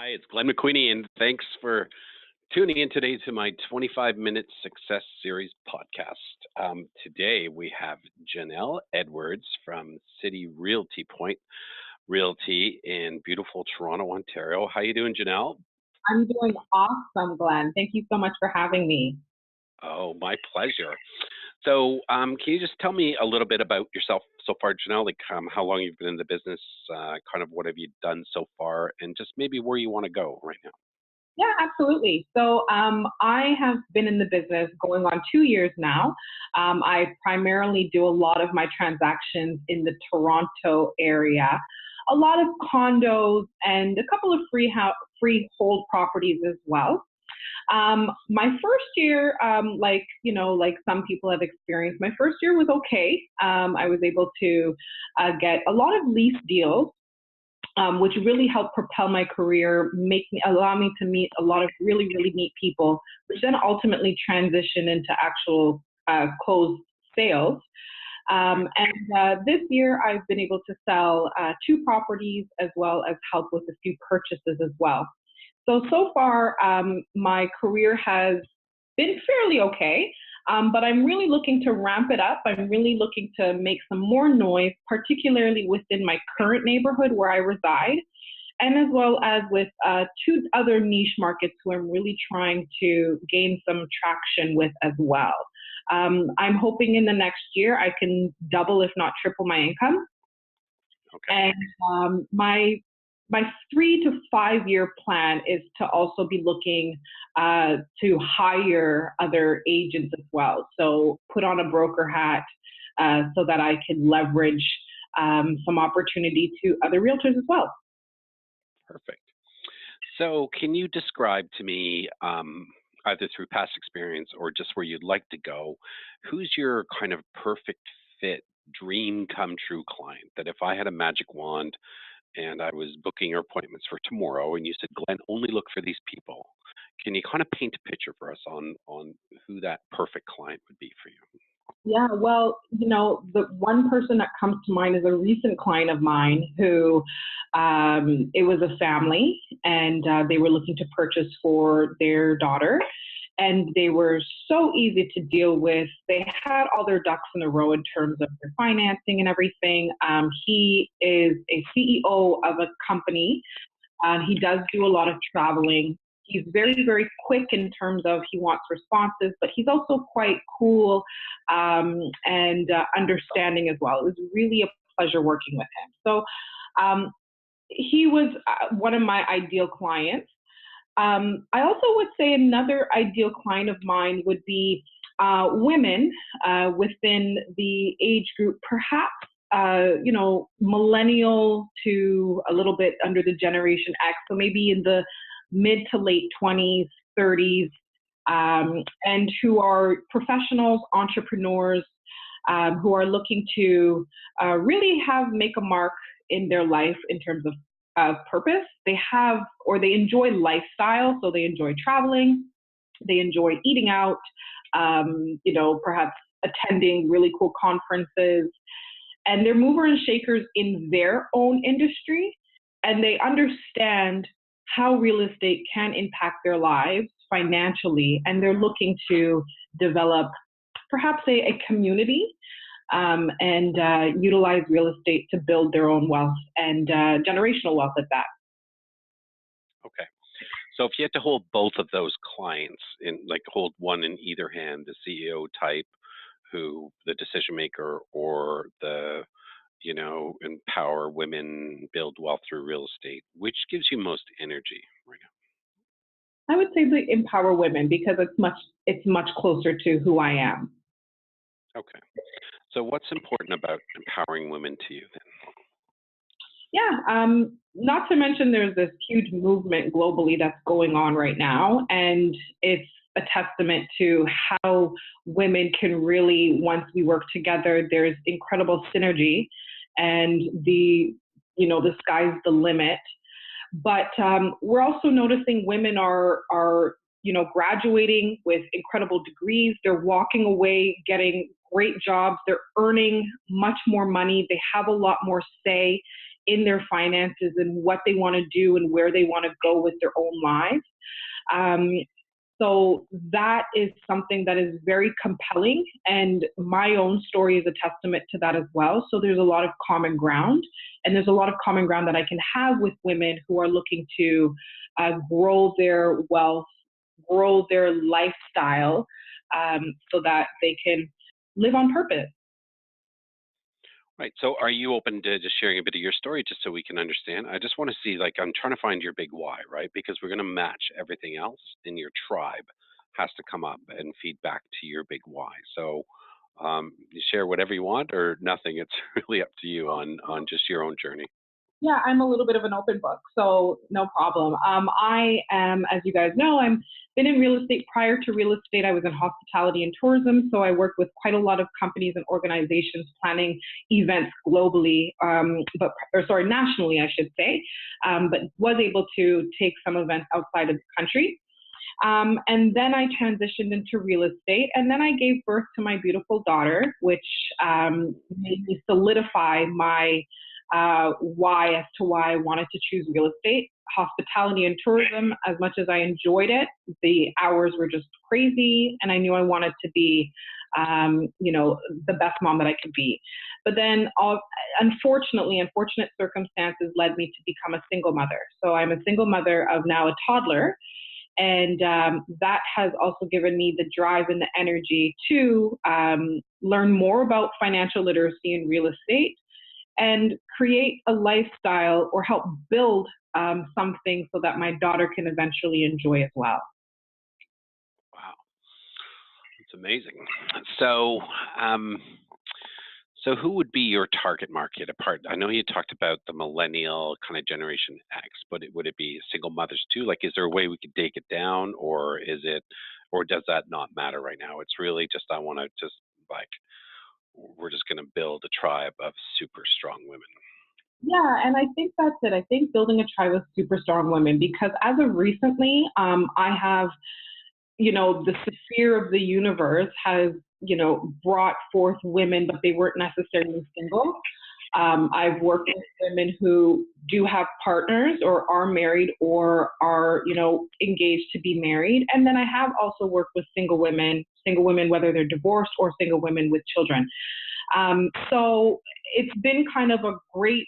Hi, it's Glenn McQueenie, and thanks for tuning in today to my 25-minute success series podcast. Today we have Jhannell Edwards from City Realty Point Realty in beautiful Toronto, Ontario. How you doing, Jhannell? I'm doing awesome, Glenn. Thank you so much for having me. Oh, my pleasure. So, can you just tell me a little bit about yourself so far, Jhannell? Like, how long you've been in the business, kind of what have you done so far, and just maybe where you want to go right now. Yeah, absolutely. So I have been in the business going on 2 years now. I primarily do a lot of my transactions in the Toronto area, a lot of condos and a couple of freehold properties as well. My first year, like some people have experienced, my first year was okay. I was able to get a lot of lease deals, which really helped propel my career, allow me to meet a lot of really neat people, which then ultimately transitioned into actual closed sales. And this year, I've been able to sell two properties as well as help with a few purchases as well. So far, my career has been fairly okay, but I'm really looking to ramp it up. I'm really looking to make some more noise, particularly within my current neighborhood where I reside, and as well as with two other niche markets who I'm really trying to gain some traction with as well. I'm hoping in the next year I can double, if not triple, my income. Okay. And my 3 to 5 year plan is to also be looking to hire other agents as well. So put on a broker hat so that I can leverage some opportunity to other realtors as well. Perfect. So, can you describe to me, either through past experience or just where you'd like to go, who's your kind of perfect fit, dream come true client? That if I had a magic wand and I was booking your appointments for tomorrow, and you said, Glenn, only look for these people. Can you kind of paint a picture for us on who that perfect client would be for you? Yeah, well, the one person that comes to mind is a recent client of mine who it was a family and they were looking to purchase for their daughter. And they were so easy to deal with. They had all their ducks in a row in terms of their financing and everything. He is a CEO of a company. He does do a lot of traveling. He's very quick in terms of he wants responses, but he's also quite cool and understanding as well. It was really a pleasure working with him. So he was one of my ideal clients. I also would say another ideal client of mine would be women within the age group, perhaps millennial to a little bit under the Generation X, so maybe in the mid to late 20s, 30s, and who are professionals, entrepreneurs, who are looking to really make a mark in their life in terms of purpose. They enjoy lifestyle, so they enjoy traveling, they enjoy eating out, perhaps attending really cool conferences, and they're mover and shakers in their own industry, and they understand how real estate can impact their lives financially, and they're looking to develop perhaps a community and utilize real estate to build their own wealth and generational wealth at that. Okay. So if you had to hold both of those clients hold one in either hand, the CEO type, who the decision maker, or the empower women, build wealth through real estate, which gives you most energy right I would say the empower women because it's much closer to who I am. now? Okay. So what's important about empowering women to you then? Yeah, not to mention there's this huge movement globally that's going on right now, and it's a testament to how women can really, once we work together, there's incredible synergy, and the sky's the limit. But we're also noticing women are graduating with incredible degrees. They're walking away, getting great jobs. They're earning much more money. They have a lot more say in their finances and what they want to do and where they want to go with their own lives. Um, so that is something that is very compelling. And my own story is a testament to that as well. So there's a lot of common ground. And there's a lot of common ground that I can have with women who are looking to grow their wealth, grow their lifestyle, so that they can live on purpose. Right. So are you open to just sharing a bit of your story just so we can understand? I just want to see, like, I'm trying to find your big why, right? Because we're going to match everything else in your tribe has to come up and feed back to your big why. So you share whatever you want or nothing. It's really up to you on just your own journey. Yeah, I'm a little bit of an open book, so no problem. I am, as you guys know, I'm been in real estate. Prior to real estate, I was in hospitality and tourism, so I worked with quite a lot of companies and organizations planning events globally, or sorry, nationally, I should say, but was able to take some events outside of the country. And then I transitioned into real estate, and then I gave birth to my beautiful daughter, which made me solidify my why as to why I wanted to choose real estate. Hospitality and tourism, as much as I enjoyed it, the hours were just crazy, and I knew I wanted to be, the best mom that I could be. But then, unfortunately, unfortunate circumstances led me to become a single mother. So I'm a single mother of now a toddler, and that has also given me the drive and the energy to learn more about financial literacy and real estate and create a lifestyle or help build something so that my daughter can eventually enjoy as well. Wow, it's amazing. So, um, so who would be your target market apart? I know you talked about the millennial kind of Generation X, but would it be single mothers too? Like, is there a way we could take it down, or is it, or does that not matter right now? It's really just I want to just like we're just going to build a tribe of super strong women. Yeah, and I think that's it. I think building a tribe of super strong women, because as of recently, I have, the sphere of the universe has, brought forth women, but they weren't necessarily single. I've worked with women who do have partners or are married or are, engaged to be married. And then I have also worked with single women, whether they're divorced or single women with children. So it's been kind of a great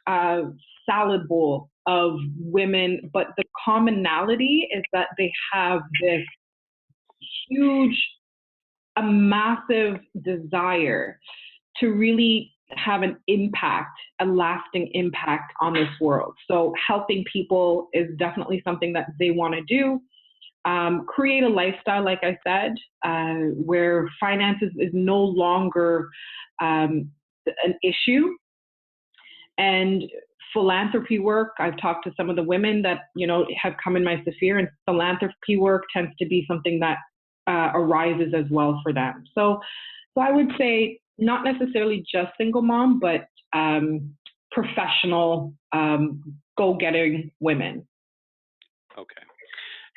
uh, salad bowl of women, but the commonality is that they have this huge, a massive desire to really have an impact, a lasting impact on this world. So helping people is definitely something that they want to do. Create a lifestyle, like I said, where finances is no longer an issue. And philanthropy work, I've talked to some of the women that, have come in my sphere, and philanthropy work tends to be something that arises as well for them. So I would say not necessarily just single mom, but professional, go-getting women. Okay.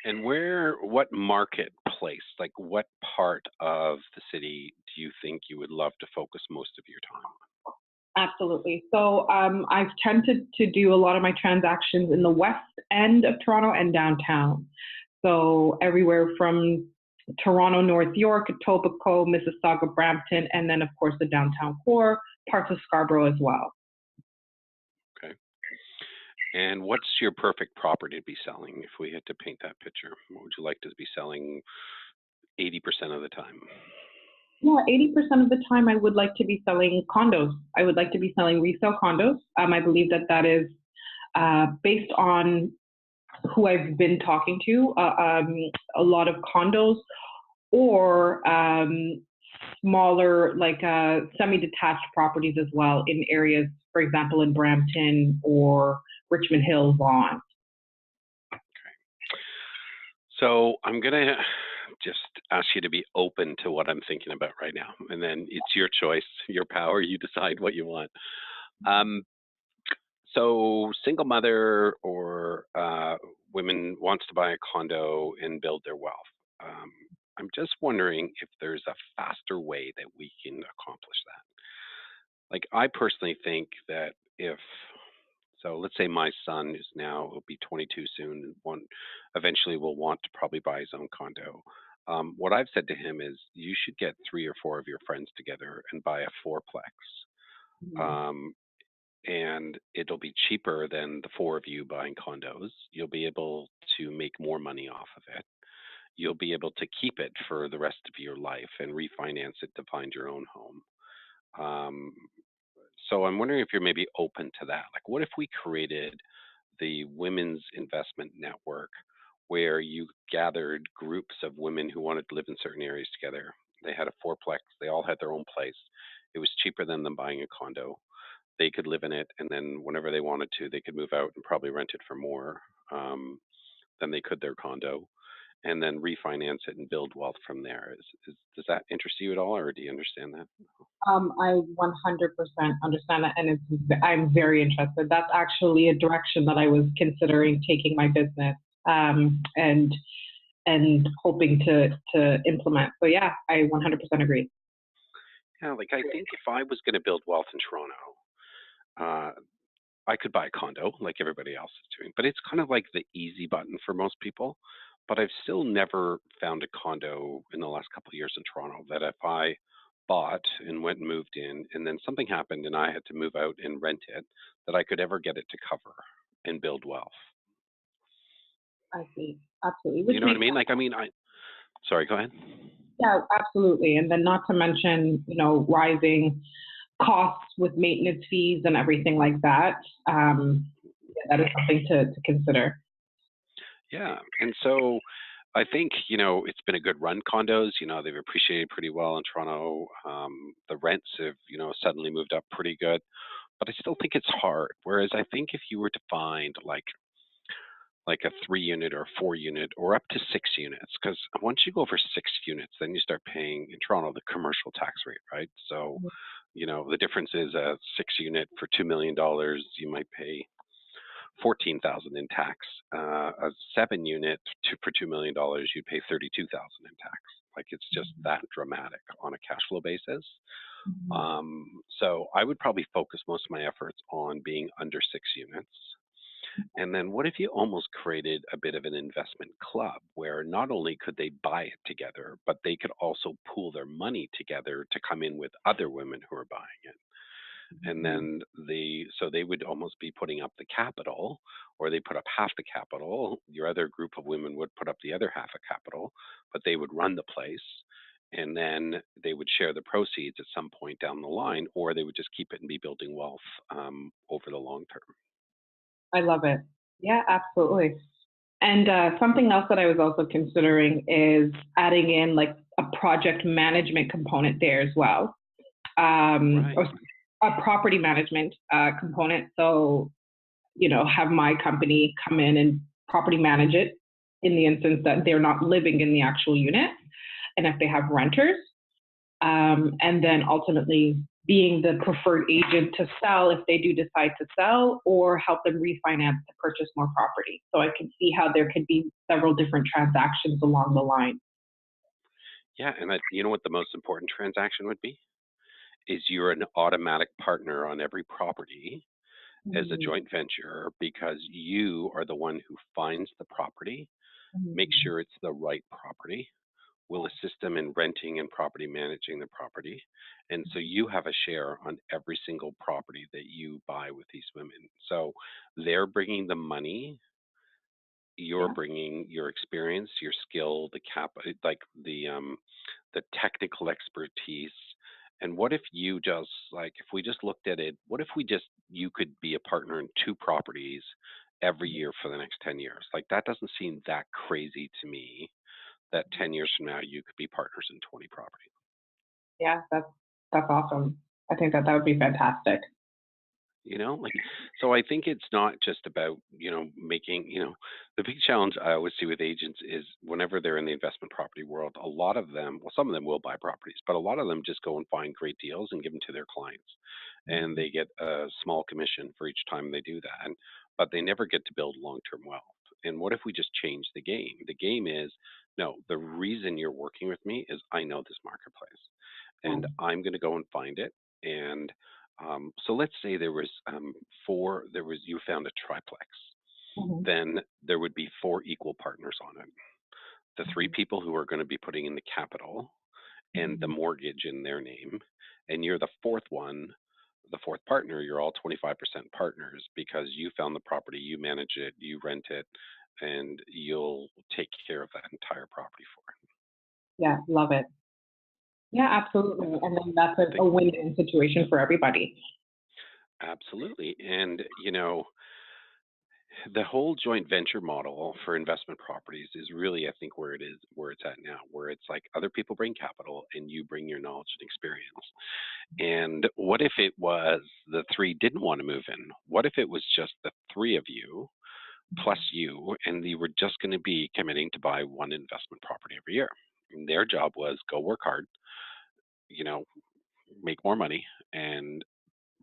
And what marketplace, like what part of the city do you think you would love to focus most of your time Absolutely. So I've tended to do a lot of my transactions in the west end of Toronto and downtown. So everywhere from Toronto, North York, Etobicoke, Mississauga, Brampton, and then of course the downtown core, parts of Scarborough as well. on? Okay. And what's your perfect property to be selling if we had to paint that picture? What would you like to be selling 80% of the time? Yeah, 80% of the time I would like to be selling condos. I would like to be selling resale condos. I believe that that is based on who I've been talking to, a lot of condos or smaller, like semi-detached properties as well in areas, for example, in Brampton or Richmond Hill, Vaughan. So I'm gonna just ask you to be open to what I'm thinking about right now, and then it's your choice, your power. You decide what you want. Um, so single mother or women wants to buy a condo and build their wealth. Um, I'm just wondering if there's a faster way that we can accomplish that. Like I personally think that if So let's say my son, who's now will be 22 soon, and eventually will want to probably buy his own condo. What I've said to him is, you should get three or four of your friends together and buy a fourplex. Mhm. Um, and it'll be cheaper than the four of you buying condos. You'll be able to make more money off of it. You'll be able to keep it for the rest of your life and refinance it to find your own home. Um, so I'm wondering if you're maybe open to that. Like, what if we created the Women's Investment Network where you gathered groups of women who wanted to live in certain areas together? They had a fourplex, they all had their own place. It was cheaper than them buying a condo. They could live in it, and then whenever they wanted to, they could move out and probably rent it for more um, than they could their condo, and then refinance it and build wealth from there. Does that interest you at all, or do you understand that? I 100% understand that, and I'm very interested. That's actually a direction that I was considering taking my business, and hoping to implement. So yeah, I 100% agree. Yeah, like I think if I was going to build wealth in Toronto, uh, I could buy a condo like everybody else is doing, but it's kind of like the easy button for most people. But I've still never found a condo in the last couple of years in Toronto that if I bought and went and moved in, and then something happened and I had to move out and rent it, that I could ever get it to cover and build wealth. I see, absolutely, which You know what I makes mean? sense. Like, I mean, sorry, go ahead. Yeah, absolutely. And then not to mention, rising costs with maintenance fees and everything like that. Yeah, that is something to consider. Yeah. And so I think, it's been a good run condos. They've appreciated pretty well in Toronto. The rents have, suddenly moved up pretty good, but I still think it's hard. Whereas I think if you were to find like a 3 unit or a 4 unit or up to 6 units, because once you go over 6 units, then you start paying in Toronto the commercial tax rate, right? So, the difference is a 6 unit for $2 million, you might pay 14,000 in tax. A 7 unit for $2 million, you'd pay 32,000 in tax. Like it's just that dramatic on a cash flow basis. Mhm. So I would probably focus most of my efforts on being under 6 units. And then what if you almost created a bit of an investment club where not only could they buy it together, but they could also pool their money together to come in with other women who are buying it. And then so they would almost be putting up the capital, or they put up half the capital. Your other group of women would put up the other half of capital, but they would run the place. And then they would share the proceeds at some point down the line, or they would just keep it and be building wealth over the long term. I love it. Yeah, absolutely. And something else that I was also considering is adding in like a project management component there as well, or Right. a property management component. So, have my company come in and property manage it in the instance that they're not living in the actual unit. And if they have renters, and then ultimately being the preferred agent to sell if they do decide to sell or help them refinance to purchase more property. So I can see how there could be several different transactions along the line. Yeah. And you know what the most important transaction would be? Is you're an automatic partner on every property as a Mhm. joint venture because you are the one who finds the property, make Mhm. sure it's the right property, will assist them in renting and property managing the property. And so you have a share on every single property that you buy with these women. So they're bringing the money, you're Yeah. bringing your experience, your skill, like the technical expertise. And what if you just like if we just looked at it, what if we just you could be a partner in two properties every year for the next 10 years? Like that doesn't seem that crazy to me that 10 years from now you could be partners in 20 properties. Yeah, that's awesome. I think that would be fantastic. Like, so I think it's not just about, making, the big challenge I always see with agents is whenever they're in the investment property world, a lot of them, well, some of them will buy properties, but a lot of them just go and find great deals and give them to their clients. And they get a small commission for each time they do that. But they never get to build long term wealth. And what if we just change the game? The game is no, the reason you're working with me is I know this marketplace and Um, I'm going to go and find it. And So let's say there was you found a triplex. Mhm. Then there would be four equal partners on it. The three Mhm. people who are going to be putting in the capital and the Mhm. mortgage in their name, and you're the fourth one, the fourth partner. You're all 25% partners because you found the property, you manage it, you rent it, and you'll take care of that entire property for it. Yeah, love it. Yeah, absolutely. Yeah, And then that's I a think win-win situation for everybody. absolutely. And the whole joint venture model for investment properties is really, I think, where it's at now, where it's like other people bring capital and you bring your knowledge and experience. And what if it was the three didn't want to move in? What if it was just the three of you plus you, and you were just going to be committing to buy one investment property every year? And their job was go work hard, you know, make more money, and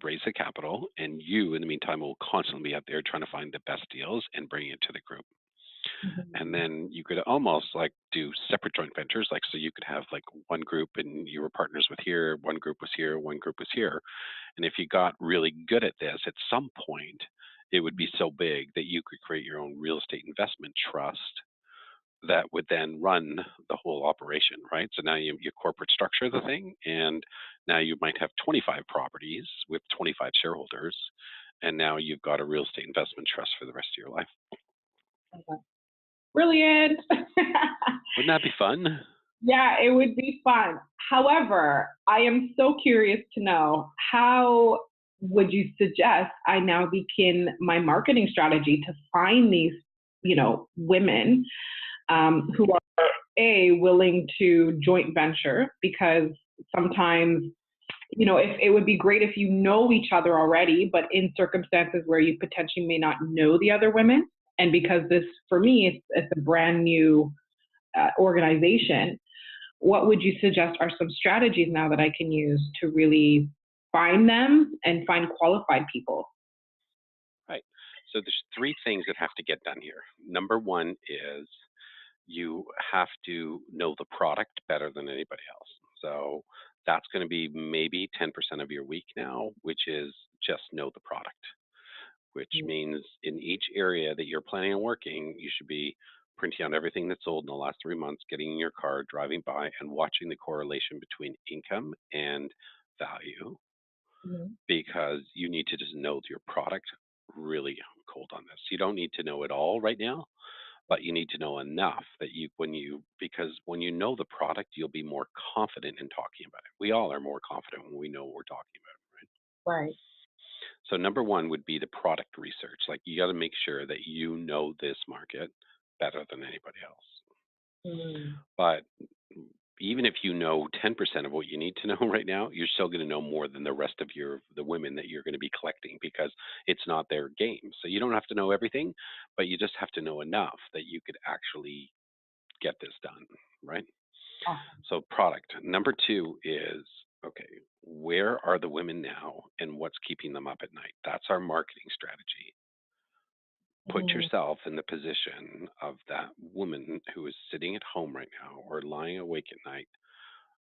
raise the capital. And you, in the meantime, will constantly be out there trying to find the best deals and bring it to the group. And Mhm. then you could almost like do separate joint ventures, like so you could have like one group and you were partners with here, one group was here, one group was here. And if you got really good at this, at some point it would be so big that you could create your own real estate investment trust that would then run the whole operation, right? So now you corporate structure the thing, and now you might have 25 properties with 25 shareholders, and now you've got a real estate investment trust for the rest of your life. Okay. Brilliant. Wouldn't that be fun? Yeah, it would be fun. However, I am so curious to know how would you suggest I now begin my marketing strategy to find these, women who are willing to joint venture because sometimes if it would be great if you know each other already, but in circumstances where you potentially may not know the other women, and because this for me it's a brand new organization, what would you suggest are some strategies now that I can use to really find them and find qualified people? Right. So there's three things that have to get done here. Number one is you have to know the product better than anybody else. So that's going to be maybe 10% of your week now, which is just know the product, which means in each area that you're planning on working, you should be printing out everything that's sold in the last 3 months, getting in your car, driving by, and watching the correlation between income and value, Mhm. because you need to just know your product really cold on this. You don't need to know it all right now, but you need to know enough that because when you know the product, you'll be more confident in talking about it. We all are more confident when we know what we're talking about, right? Right. So number one would be the product research. Like you got to make sure that you know this market better than anybody else. Mm. But even if you know 10% of what you need to know right now, you're still going to know more than the rest of the women that you're going to be collecting, because it's not their game. So you don't have to know everything, but you just have to know enough that you could actually get this done, right? Awesome. So product. Number two is, okay, where are the women now and what's keeping them up at night? That's our marketing strategy. Put Mhm. yourself in the position of that woman who is sitting at home right now or lying awake at night,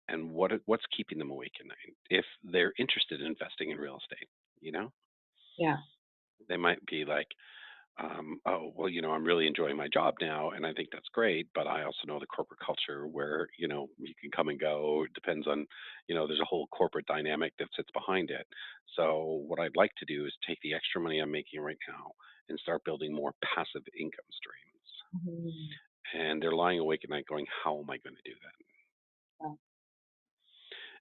and what's keeping them awake at night. If they're interested in investing in real estate, you know, Yeah. they might be like, oh, well, I'm really enjoying my job now, and I think that's great, but I also know the corporate culture where, you can come and go. It depends on, there's a whole corporate dynamic that sits behind it. So what I'd like to do is take the extra money I'm making right now and start building more passive income streams. Mhm. And they're lying awake at night going, how am I going to do that? Yeah.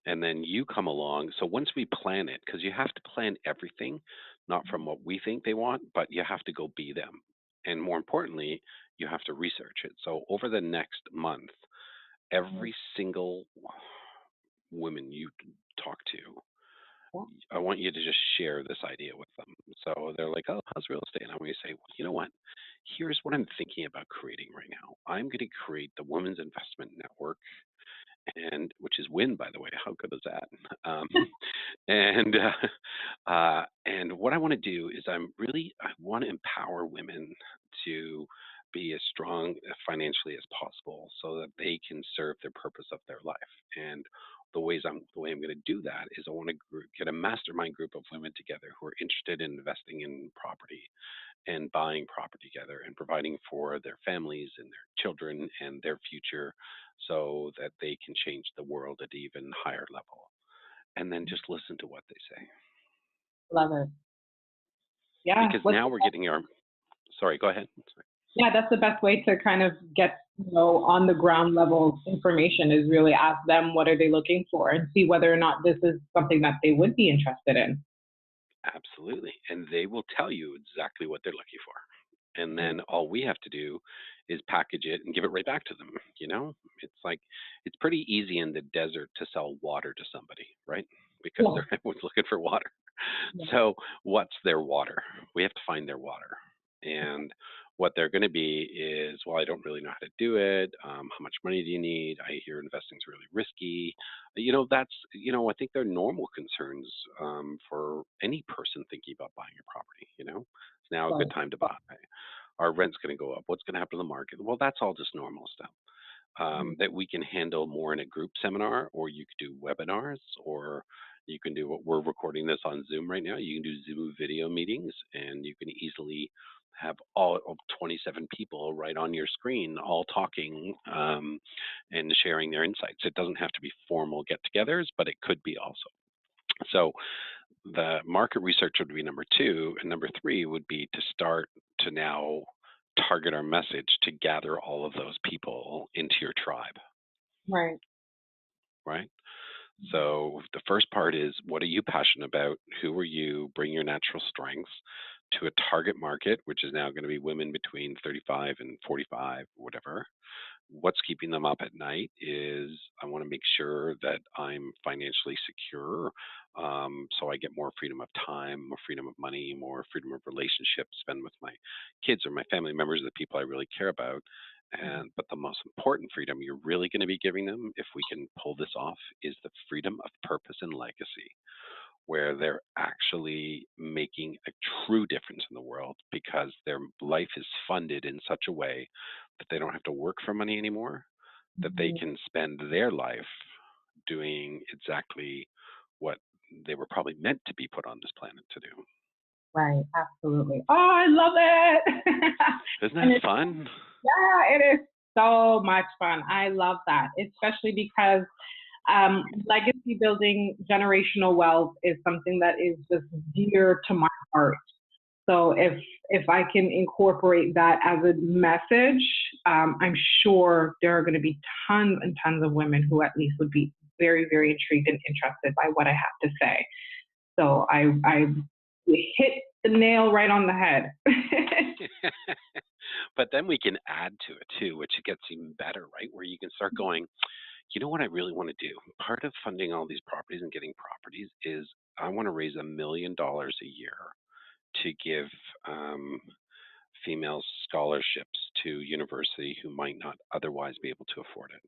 And then you come along. So once we plan it, because you have to plan everything, not from Mhm. what we think they want, but you have to go be them. And more importantly, you have to research it. So over the next month, Mhm. every single woman you talk to, Yeah. I want you to just share this idea with them. So they're like, oh, how's real estate? And I'm going to say, well, you know what? Here's what I'm thinking about creating right now. I'm going to create the Women's Investment Network, and which is WIN, by the way. How good is that? Um, and what I want to do is I want to empower women to be as strong financially as possible so that they can serve their purpose of their life. And the way I'm going to do that is I want to get a mastermind group of women together who are interested in investing in property and buying property together and providing for their families and their children and their future so that they can change the world at even higher level. And then just listen to what they say. Love it. Yeah. Because now we're getting our, sorry, go ahead. Sorry. Yeah, that's the best way to kind of get, on the ground level information, is really ask them what are they looking for and see whether or not this is something that they would be interested in. Absolutely. And they will tell you exactly what they're looking for. And then all we have to do is package it and give it right back to them. It's like, it's pretty easy in the desert to sell water to somebody, right? Because Yeah. they're always looking for water. Yeah. So what's their water? We have to find their water. And what they're going to be is, well, I don't really know how to do it. How much money do you need? I hear investing is really risky. I think they're normal concerns for any person thinking about buying a property. It's now a good time to buy. Our rent's going to go up. What's going to happen to the market? Well, that's all just normal stuff that we can handle more in a group seminar, or you could do webinars, or you can do what we're recording this on Zoom right now. You can do Zoom video meetings, and you can easily have all of 27 people right on your screen, all talking and sharing their insights. It doesn't have to be formal get-togethers, but it could be also. So the market research would be number 2, and number 3 would be to start to now target our message to gather all of those people into your tribe. Right. Right. So the first part is, what are you passionate about? Who are you? Bring your natural strengths to a target market, which is now going to be women between 35 and 45, whatever. What's keeping them up at night is, I want to make sure that I'm financially secure, so I get more freedom of time, more freedom of money, more freedom of relationship, spend with my kids or my family members, the people I really care about. But the most important freedom you're really going to be giving them, if we can pull this off, is the freedom of purpose and legacy, where they're actually making a true difference in the world because their life is funded in such a way that they don't have to work for money anymore, that they can spend their life doing exactly what they were probably meant to be put on this planet to do. Right, absolutely. Oh, I love it. Isn't that fun? Yeah, it is so much fun. I love that, especially because legacy building, generational wealth is something that is just dear to my heart. So if I can incorporate that as a message, I'm sure there are going to be tons and tons of women who at least would be very, very intrigued and interested by what I have to say. So I hit the nail right on the head. But then we can add to it too, which gets even better, right? Where you can start going, you know what I really want to do? Part of funding all these properties and getting properties is, I want to raise $1 million a year to give female scholarships to university who might not otherwise be able to afford it.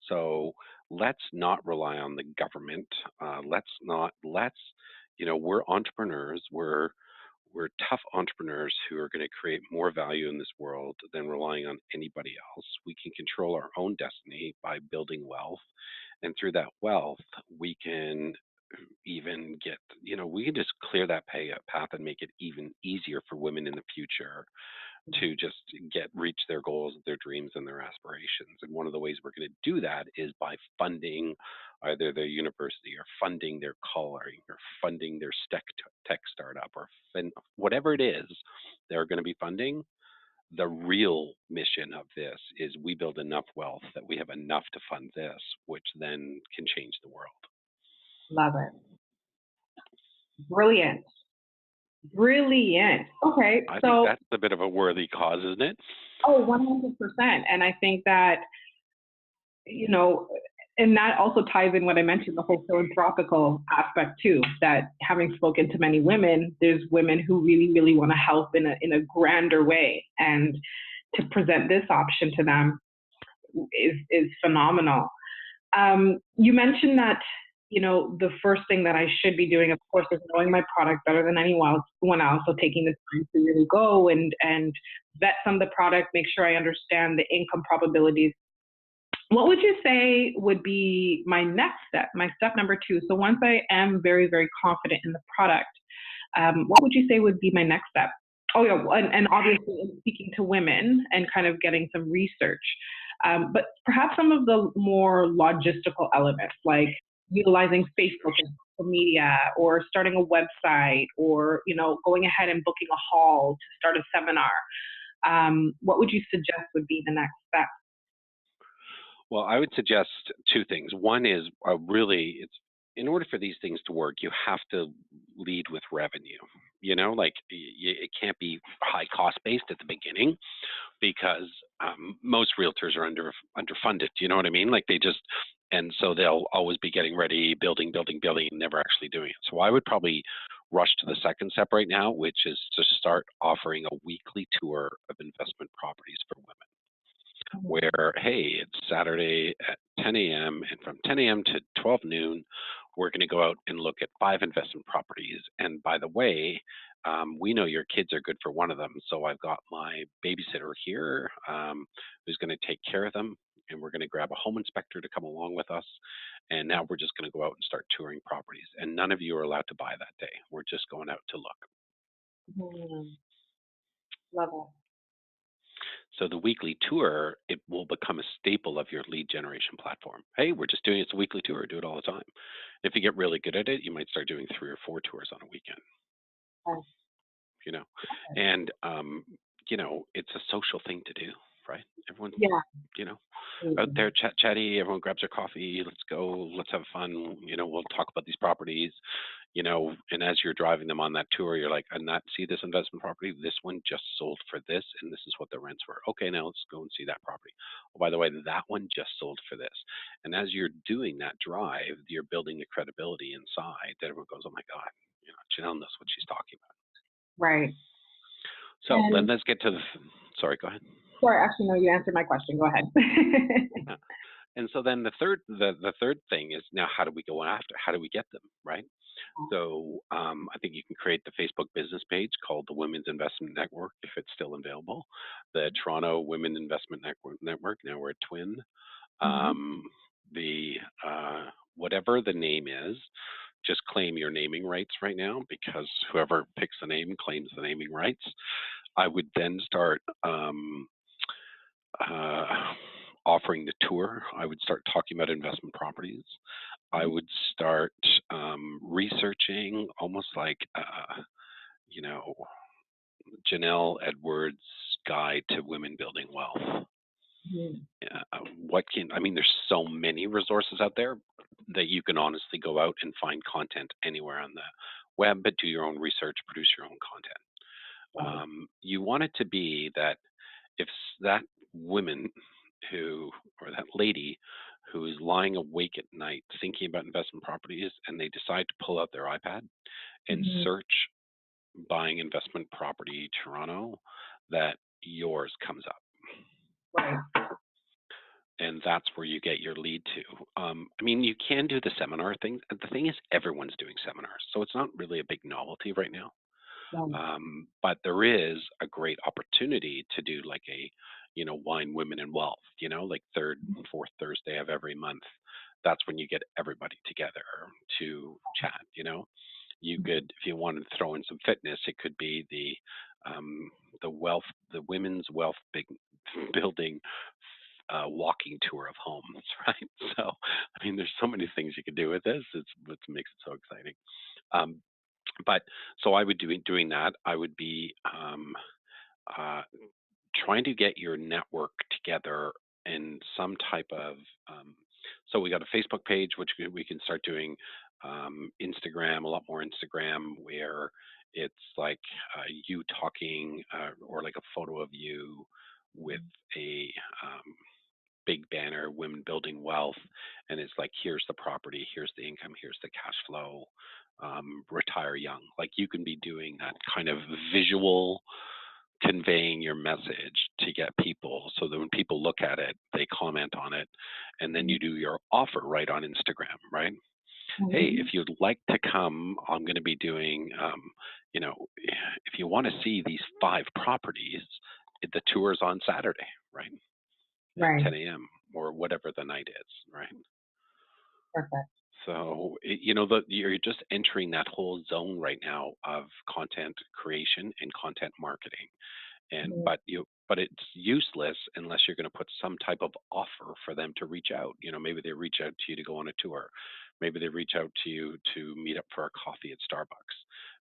So let's not rely on the government. We're entrepreneurs. We're tough entrepreneurs who are going to create more value in this world than relying on anybody else. We can control our own destiny by building wealth. And through that wealth, we can even get, we can just clear that path and make it even easier for women in the future to just reach their goals, their dreams, and their aspirations. And one of the ways we're going to do that is by funding either their university, or funding their coloring, or funding their tech startup, or whatever it is they're going to be funding. The real mission of this is, we build enough wealth that we have enough to fund this, which then can change the world. Love it. Brilliant. Brilliant. Okay, I think that's a bit of a worthy cause, isn't it? Oh, 100%. And I think that, and that also ties in what I mentioned, the whole philanthropical aspect too, that having spoken to many women, there's women who really, really want to help in a grander way. And to present this option to them is phenomenal. You mentioned that, the first thing that I should be doing, of course, is knowing my product better than anyone else. So taking the time to really go and vet some of the product, make sure I understand the income probabilities What would you say would be my next step, my step number two? So once I am very, very confident in the product, what would you say would be my next step? Oh yeah, and obviously in speaking to women and kind of getting some research, but perhaps some of the more logistical elements like utilizing Facebook and social media, or starting a website, or going ahead and booking a hall to start a seminar. What would you suggest would be the next step? Well, I would suggest two things. One is really, it's in order for these things to work, you have to lead with revenue. Like it can't be high cost based at the beginning because most realtors are underfunded. You know what I mean? Like they just, and so they'll always be getting ready, building, building, building, and never actually doing it. So I would probably rush to the second step right now, which is to start offering a weekly tour of investment properties for women where, hey, it's Saturday at 10 a.m. and from 10 a.m. to 12 noon, we're going to go out and look at 5 investment properties. And by the way, we know your kids are good for one of them. So I've got my babysitter here who's going to take care of them. And we're going to grab a home inspector to come along with us. And now we're just going to go out and start touring properties. And none of you are allowed to buy that day. We're just going out to look. Hmm, love it. So the weekly tour, it will become a staple of your lead generation platform. Hey, we're just doing it's a weekly tour. Do it all the time. If you get really good at it, you might start doing 3 or 4 tours on a weekend. Oh, You know, and it's a social thing to do, right? Everyone, yeah. you know, out Absolutely. there chatty. Everyone grabs their coffee. Let's go. Let's have fun. We'll talk about these properties. And as you're driving them on that tour, you're like, and that see this investment property, this one just sold for this, and this is what the rents were. Okay, now let's go and see that property. Oh, by the way, that one just sold for this. And as you're doing that drive, you're building the credibility inside that everyone goes, oh my God, Jhannell knows what she's talking about. Right. So then And let's get to sorry, go ahead. sorry, actually, no, you answered my question. Go ahead. Yeah. And so then the third thing is now how do we go after? How do we get them, right? So I think you can create the Facebook business page called the Women's Investment Network if it's still available. The Toronto Women Investment Network. Now we're a twin. Mhm. Um, the whatever the name is, just claim your naming rights right now because whoever picks the name claims the naming rights. I would then start uh, offering the tour. I would start talking about investment properties. I would start researching almost like, you know, Jhannell Edwards' Guide to Women Building Wealth. Mhm. I mean, there's so many resources out there that you can honestly go out and find content anywhere on the web, but do your own research, produce your own content. Right. You want it to be that if that woman or that lady who is lying awake at night thinking about investment properties and they decide to pull out their iPad and Mhm. search buying investment property Toronto, that yours comes up. Right. And that's where you get your lead to. I mean, you can do the seminar thing. The thing is, everyone's doing seminars, so it's not really a big novelty right now. Right. But there is a great opportunity to do like a, wine, women, and wealth. Like third and fourth Thursday of every month. That's when you get everybody together to chat. You could, if you wanted to throw in some fitness, it could be the women's wealth big building walking tour of homes, right? So, I mean, there's so many things you could do with this. It's what makes it so exciting. Um, but so I would doing that. I would be uh, trying to get your network together in some type of. So we got a Facebook page, which we can start doing. Instagram, a lot more Instagram, where it's like you talking or like a photo of you with a big banner, women building wealth, and it's like, here's the property, here's the income, here's the cash flow, retire young. Like you can be doing that kind of visual conveying your message to get people so that when people look at it, they comment on it, and then you do your offer right on Instagram, right? Hey, if Mhm. you'd like to come, I'm going to be doing, if you want to see these 5 properties, the tour's on Saturday, right? At Right. 10 a.m. or whatever the night is, right? Perfect. So, you're just entering that whole zone right now of content creation and content marketing. And Mhm. but it's useless unless you're going to put some type of offer for them to reach out. Maybe they reach out to you to go on a tour. Maybe they reach out to you to meet up for a coffee at Starbucks.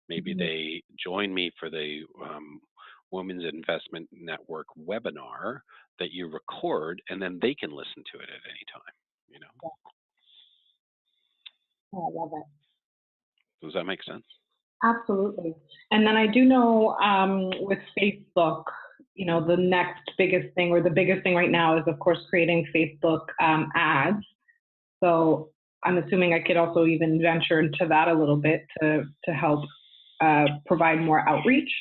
Maybe Mhm. they join me for the Women's Investment Network webinar that you record, and then they can listen to it at any time. You know, Yeah, I love it. does that make sense? Absolutely. And then I do know with Facebook, the next biggest thing or the biggest thing right now is, of course, creating Facebook ads. So I'm assuming I could also even venture into that a little bit to help provide more outreach.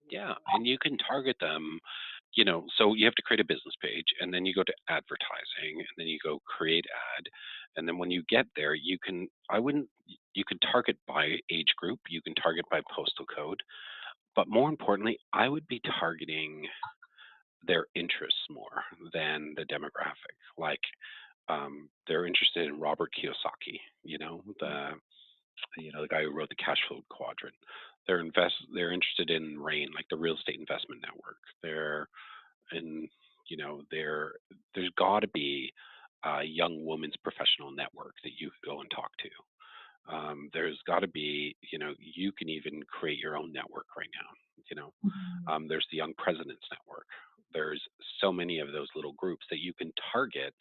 Yeah, and you can target them, so you have to create a business page and then you go to advertising and then you go create ad. And then when you get there, you can target by age group, you can target by postal code, but more importantly, I would be targeting their interests more than the demographic. Like, they're interested in Robert Kiyosaki, the guy who wrote the Cash Flow Quadrant. They're interested in RAIN, like the Real Estate Investment Network. They're in there's got to be a young women's professional network that you could go and talk to. There's got to be, you can even create your own network right now. Mhm. There's the Young Presidents Network. There's so many of those little groups that you can target,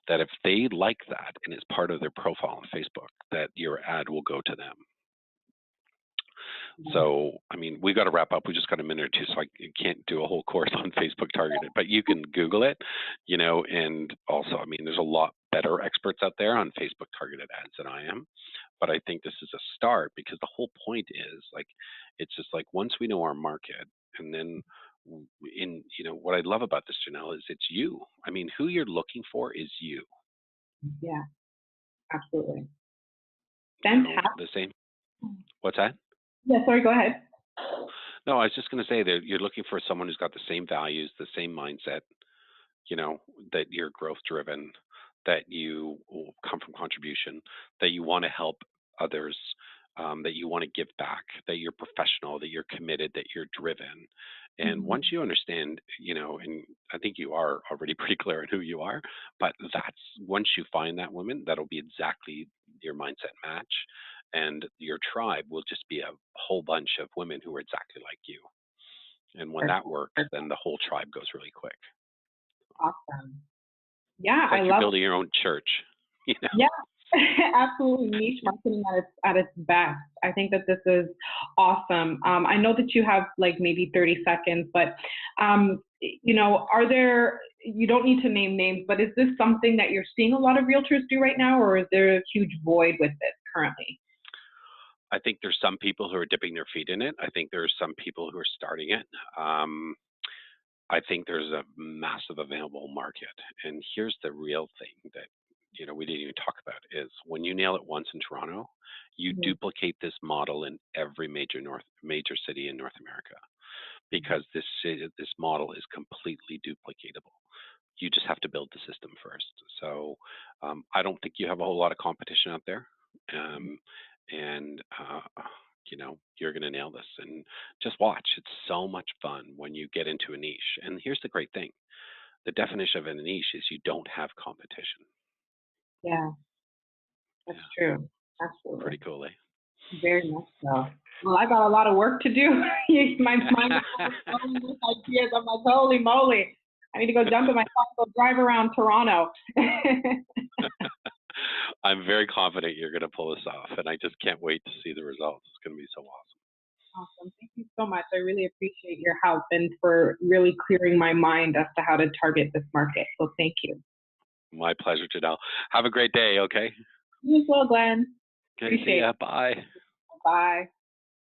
that if they like that and it's part of their profile on Facebook, that your ad will go to them. So, I mean, we got to wrap up. We just got a minute or two, so I can't do a whole course on Facebook targeted, but you can Google it, and also, I mean, there's a lot better experts out there on Facebook targeted ads than I am. But I think this is a start, because the whole point is like, it's just like, once we know our market, and then what I love about this, Jhannell, is it's you. I mean, who you're looking for is you. Yeah, absolutely. The Fantastic. same. What's that? Yeah, sorry, go ahead. No, I was just going to say that you're looking for someone who's got the same values, the same mindset, that you're growth driven, that you will come from contribution, that you want to help others, that you want to give back, that you're professional, that you're committed, that you're driven. And Mhm. once you understand, and I think you are already pretty clear on who you are, but once you find that woman, that'll be exactly your mindset match. And your tribe will just be a whole bunch of women who are exactly like you. And when Perfect. that works, then the whole tribe goes really quick. Awesome. Yeah, It's I like you're love. building your own church, you know. Yeah, absolutely. Niche marketing at its best. I think that this is awesome. I know that you have like maybe 30 seconds, but are there? You don't need to name names, but is this something that you're seeing a lot of realtors do right now, or is there a huge void with it currently? I think there's some people who are dipping their feet in it. I think there's some people who are starting it. I think there's a massive available market. And here's the real thing that we didn't even talk about is, when you nail it once in Toronto, you Mhm. duplicate this model in every major city in North America, because this model is completely duplicatable. You just have to build the system first. So, I don't think you have a whole lot of competition out there. Um, and you're going to nail this, and just watch. It's so much fun when you get into a niche. And here's the great thing: the definition of a niche is you don't have competition. Yeah, that's Yeah, true. Absolutely. pretty cool, eh? Very much so. Well, I got a lot of work to do. My mind is overflowing with ideas. I'm like, holy moly. I need to go jump in my car and go drive around Toronto. I'm very confident you're going to pull this off, and I just can't wait to see the results. It's going to be so awesome. Awesome. Thank you so much. I really appreciate your help and for really clearing my mind as to how to target this market. So thank you. My pleasure, Jhannell. Have a great day, okay? You as well, Glenn. Okay, see Appreciate it. ya. Bye. Bye.